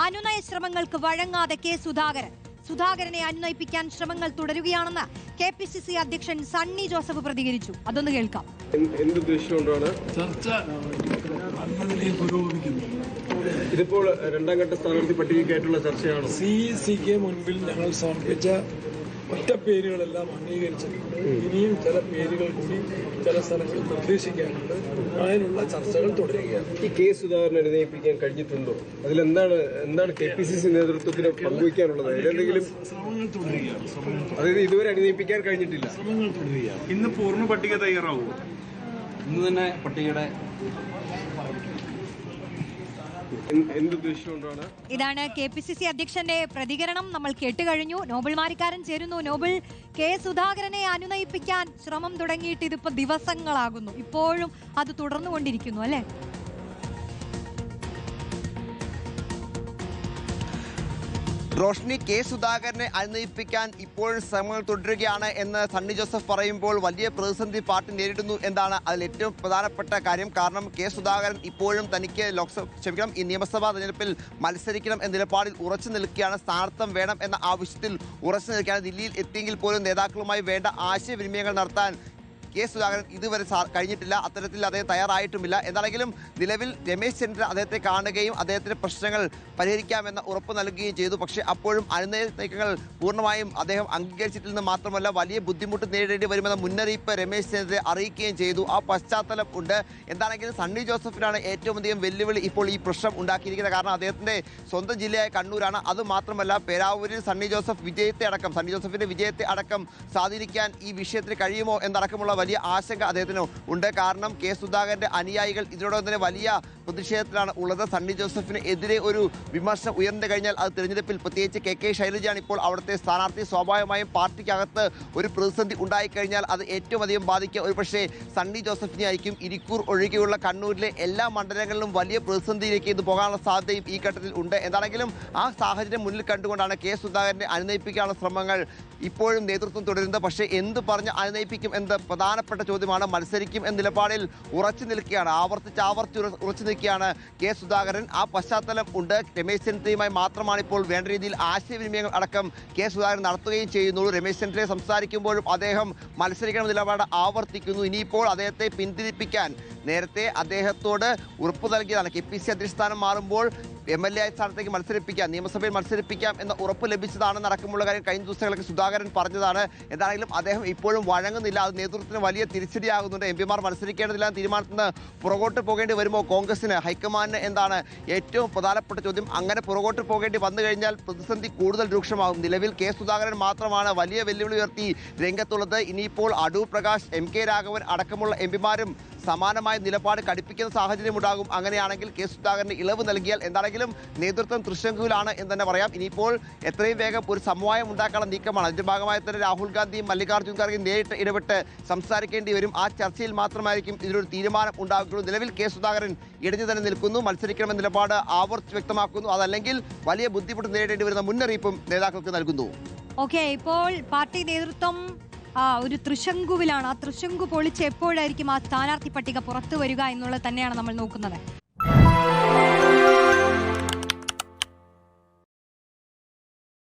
അനുനയ ശ്രമങ്ങൾക്ക് വഴങ്ങാതെ കെ സുധാകരനെ അനുനയിപ്പിക്കാൻ ശ്രമങ്ങൾ തുടരുകയാണെന്ന് KPCC അധ്യക്ഷൻ സണ്ണി ജോസഫ് പ്രതികരിച്ചു. അതൊന്ന് കേൾക്കാം. ഇതിപ്പോൾ രണ്ടാം ഘട്ട സ്ഥാനാർത്ഥി പട്ടികയ്ക്കായിട്ടുള്ള ചർച്ചയാണ്. CECക്ക് മുൻപിൽ ഞങ്ങൾ സമർപ്പിച്ച ഒറ്റ പേരുകളെല്ലാം അംഗീകരിച്ചിട്ടുണ്ട്. ഇനിയും ചില പേരുകൾ കൂടി ചില സ്ഥലങ്ങളിൽ നിർദ്ദേശിക്കാനുണ്ട്. അതിനുള്ള ചർച്ചകൾ തുടരുകയാണ്. ഈ കെ സുധാകരനെ അനുനയിപ്പിക്കാൻ കഴിഞ്ഞിട്ടുണ്ടോ? അതിലെന്താണ് KPCC നേതൃത്വത്തിന് പങ്കുവയ്ക്കാനുള്ളത്? അതിലെന്തെങ്കിലും ശ്രമങ്ങൾ തുടരുകയാണ്. അതായത് ഇതുവരെ അനുനയിപ്പിക്കാൻ കഴിഞ്ഞിട്ടില്ല. ശ്രമങ്ങൾ തുടരുകയാണ്. ഇന്ന് പൂർണ്ണ പട്ടിക തയ്യാറാവും. ഇന്ന് തന്നെ പട്ടികയുടെ ഇതാണ് KPCC അധ്യക്ഷന്റെ പ്രതികരണം. നമ്മൾ കേട്ടുകഴിഞ്ഞു. നോബിൾ മാരിക്കാരൻ ചേരുന്നു. നോബിൾ, കെ സുധാകരനെ അനുനയിപ്പിക്കാൻ ശ്രമം തുടങ്ങിയിട്ട് ഇതിപ്പോ ദിവസങ്ങളാകുന്നു. ഇപ്പോഴും അത് തുടർന്നുകൊണ്ടിരിക്കുന്നു അല്ലേ? റോഷ്നി, കെ സുധാകരനെ അനുനയിപ്പിക്കാൻ ഇപ്പോഴും ശ്രമങ്ങൾ തുടരുകയാണ് എന്ന് സണ്ണി ജോസഫ് പറയുമ്പോൾ വലിയ പ്രതിസന്ധി പാർട്ടി നേരിടുന്നു എന്നാണ് അതിൽ ഏറ്റവും പ്രധാനപ്പെട്ട കാര്യം. കാരണം കെ സുധാകരൻ ഇപ്പോഴും തനിക്ക് ഈ നിയമസഭാ തെരഞ്ഞെടുപ്പിൽ മത്സരിക്കണം എന്ന നിലപാടിൽ ഉറച്ചു നിൽക്കുകയാണ്. സ്ഥാനാർത്ഥം വേണം എന്ന ആവശ്യത്തിൽ ഉറച്ചു നിൽക്കുകയാണ്. ദില്ലിയിൽ എത്തിയെങ്കിൽ പോലും നേതാക്കളുമായി വേണ്ട ആശയവിനിമയങ്ങൾ നടത്താൻ കെ സുധാകരൻ ഇതുവരെ കഴിഞ്ഞിട്ടില്ല. അത്തരത്തിൽ അദ്ദേഹം തയ്യാറായിട്ടുമില്ല. എന്താണെങ്കിലും നിലവിൽ രമേശ് ചെന്നിത്തല അദ്ദേഹത്തെ കാണുകയും അദ്ദേഹത്തിന്റെ പ്രശ്നങ്ങൾ പരിഹരിക്കാമെന്ന ഉറപ്പ് നൽകുകയും ചെയ്തു. പക്ഷേ അപ്പോഴും അനുനയ നീക്കങ്ങൾ പൂർണ്ണമായും അദ്ദേഹം അംഗീകരിച്ചിട്ടില്ലെന്ന് മാത്രമല്ല വലിയ ബുദ്ധിമുട്ട് നേരിടേണ്ടി വരുമെന്ന മുന്നറിയിപ്പ് രമേശ് ചെന്നിത്തല അറിയിക്കുകയും ചെയ്തു. ആ പശ്ചാത്തലം ഉണ്ട്. എന്താണെങ്കിലും സണ്ണി ജോസഫിനാണ് ഏറ്റവും അധികം വെല്ലുവിളി ഇപ്പോൾ ഈ പ്രശ്നം ഉണ്ടാക്കിയിരിക്കുന്നത്. കാരണം അദ്ദേഹത്തിന്റെ സ്വന്തം ജില്ലയായ കണ്ണൂരാണ്. അതുമാത്രമല്ല പേരാവൂരിൽ സണ്ണി ജോസഫിന്റെ വിജയത്തെ അടക്കം സ്വാധീനിക്കാൻ ഈ വിഷയത്തിന് കഴിയുമോ എന്നടക്കമുള്ള വലിയ ആശങ്ക അദ്ദേഹത്തിന് ഉണ്ട്. കാരണം കെ സുധാകരന്റെ അനുയായികൾ ഇതിനോടൊപ്പം തന്നെ വലിയ പ്രതിഷേധത്തിലാണ് ഉള്ളത്. സണ്ണി ജോസഫിന് എതിരെ ഒരു വിമർശനം ഉയർന്നു കഴിഞ്ഞാൽ അത് തിരഞ്ഞെടുപ്പിൽ പ്രത്യേകിച്ച് KK ശൈലജയാണ് ഇപ്പോൾ അവിടുത്തെ സ്ഥാനാർത്ഥി. സ്വാഭാവികമായും പാർട്ടിക്കകത്ത് ഒരു പ്രതിസന്ധി ഉണ്ടായിക്കഴിഞ്ഞാൽ അത് ഏറ്റവും അധികം ബാധിക്കുക ഒരുപക്ഷെ സണ്ണി ജോസഫിനെ ആയിരിക്കും. ഇരിക്കൂർ ഒഴികെയുള്ള കണ്ണൂരിലെ എല്ലാ മണ്ഡലങ്ങളിലും വലിയ പ്രതിസന്ധിയിലേക്ക് ഇത് പോകാനുള്ള സാധ്യതയും ഈ ഘട്ടത്തിൽ ഉണ്ട്. എന്താണെങ്കിലും ആ സാഹചര്യം മുന്നിൽ കണ്ടുകൊണ്ടാണ് കെ സുധാകരനെ അനുനയിപ്പിക്കാനുള്ള ശ്രമങ്ങൾ ഇപ്പോഴും നേതൃത്വം തുടരുന്നത്. പക്ഷേ എന്ത് പറഞ്ഞ് അനുനയിപ്പിക്കും എന്നത് പ്രധാനപ്പെട്ട ചോദ്യമാണ്. മത്സരിക്കും എന്ന നിലപാടിൽ ഉറച്ചു നിൽക്കുകയാണ്. ആവർത്തിച്ച് ഉറച്ചു നിൽക്കുകയാണ് കെ സുധാകരൻ. ആ പശ്ചാത്തലം ഉണ്ട്. രമേശ് ചെന്നിത്തലയുമായി മാത്രമാണ് ഇപ്പോൾ വേണ്ട രീതിയിൽ ആശയവിനിമയങ്ങൾ അടക്കം കെ സുധാകരൻ നടത്തുകയും ചെയ്യുന്നുള്ളൂ. രമേശ് ചെന്നിത്തലയെ സംസാരിക്കുമ്പോഴും അദ്ദേഹം മത്സരിക്കണം നിലപാട് ആവർത്തിക്കുന്നു. ഇനിയിപ്പോൾ അദ്ദേഹത്തെ പിന്തിരിപ്പിക്കാൻ നേരത്തെ അദ്ദേഹത്തോട് ഉറപ്പ് നൽകിയതാണ്. KPCC അധ്യക്ഷ സ്ഥാനം മാറുമ്പോൾ MLA സ്ഥാനത്തേക്ക് മത്സരിപ്പിക്കാം, നിയമസഭയിൽ മത്സരിപ്പിക്കാം എന്ന ഉറപ്പ് ലഭിച്ചതാണെന്ന് അടക്കമുള്ള കാര്യം കഴിഞ്ഞ ദിവസങ്ങളൊക്കെ സുധാകരൻ പറഞ്ഞതാണ്. എന്താണെങ്കിലും അദ്ദേഹം ഇപ്പോഴും വഴങ്ങുന്നില്ല. അത് നേതൃത്വത്തിന് വലിയ തിരിച്ചടിയാകുന്നുണ്ട്. MP-മാർ മത്സരിക്കേണ്ടതില്ല തീരുമാനത്തിൽ നിന്ന് പുറകോട്ട് പോകേണ്ടി വരുമോ കോൺഗ്രസിന്, ഹൈക്കമാൻഡിന് എന്താണ് ഏറ്റവും പ്രധാനപ്പെട്ട ചോദ്യം. അങ്ങനെ പുറകോട്ട് പോകേണ്ടി വന്നു കഴിഞ്ഞാൽ പ്രതിസന്ധി കൂടുതൽ രൂക്ഷമാകും. നിലവിൽ കെ സുധാകരൻ മാത്രമാണ് വലിയ വെല്ലുവിളി ഉയർത്തി രംഗത്തുള്ളത്. ഇനിയിപ്പോൾ അടൂർ പ്രകാശ്, MK രാഘവൻ അടക്കമുള്ള MP-മാരും സമാനമായ നിലപാട് കടുപ്പിക്കുന്ന സാഹചര്യം ഉണ്ടാകും. അങ്ങനെയാണെങ്കിൽ കെ സുധാകരന് ഇളവ് നൽകിയാൽ എന്താണെങ്കിലും നേതൃത്വം തൃശങ്കുവിലാണ് എന്ന് തന്നെ പറയാം. ഇനിയിപ്പോൾ എത്രയും വേഗം ഒരു സമവായം ഉണ്ടാക്കാനുള്ള നീക്കമാണ്. അതിന്റെ ഭാഗമായി തന്നെ രാഹുൽ ഗാന്ധിയും മല്ലികാർജ്ജുൻ ഖാർഗെയും നേരിട്ട് ഇടപെട്ട് സംസാരിക്കേണ്ടി വരും. ആ ചർച്ചയിൽ മാത്രമായിരിക്കും ഇതിലൊരു തീരുമാനം ഉണ്ടാകുകയുള്ളൂ. നിലവിൽ കെ സുധാകരൻ ഇടഞ്ഞു തന്നെ നിൽക്കുന്നു. മത്സരിക്കണമെന്ന നിലപാട് ആവർത്തിച്ച് വ്യക്തമാക്കുന്നു. അതല്ലെങ്കിൽ വലിയ ബുദ്ധിമുട്ട് നേരിടേണ്ടി വരുന്ന മുന്നറിയിപ്പും നേതാക്കൾക്ക് നൽകുന്നു. ഇപ്പോൾ പാർട്ടി നേതൃത്വം ഒരു തൃശങ്കുവിലാണ്. ആ തൃശങ്കു പൊളിച്ച് എപ്പോഴായിരിക്കും ആ സ്ഥാനാർത്ഥി പട്ടിക പുറത്തു വരിക എന്നുള്ളത് തന്നെയാണ് നമ്മൾ നോക്കുന്നത്.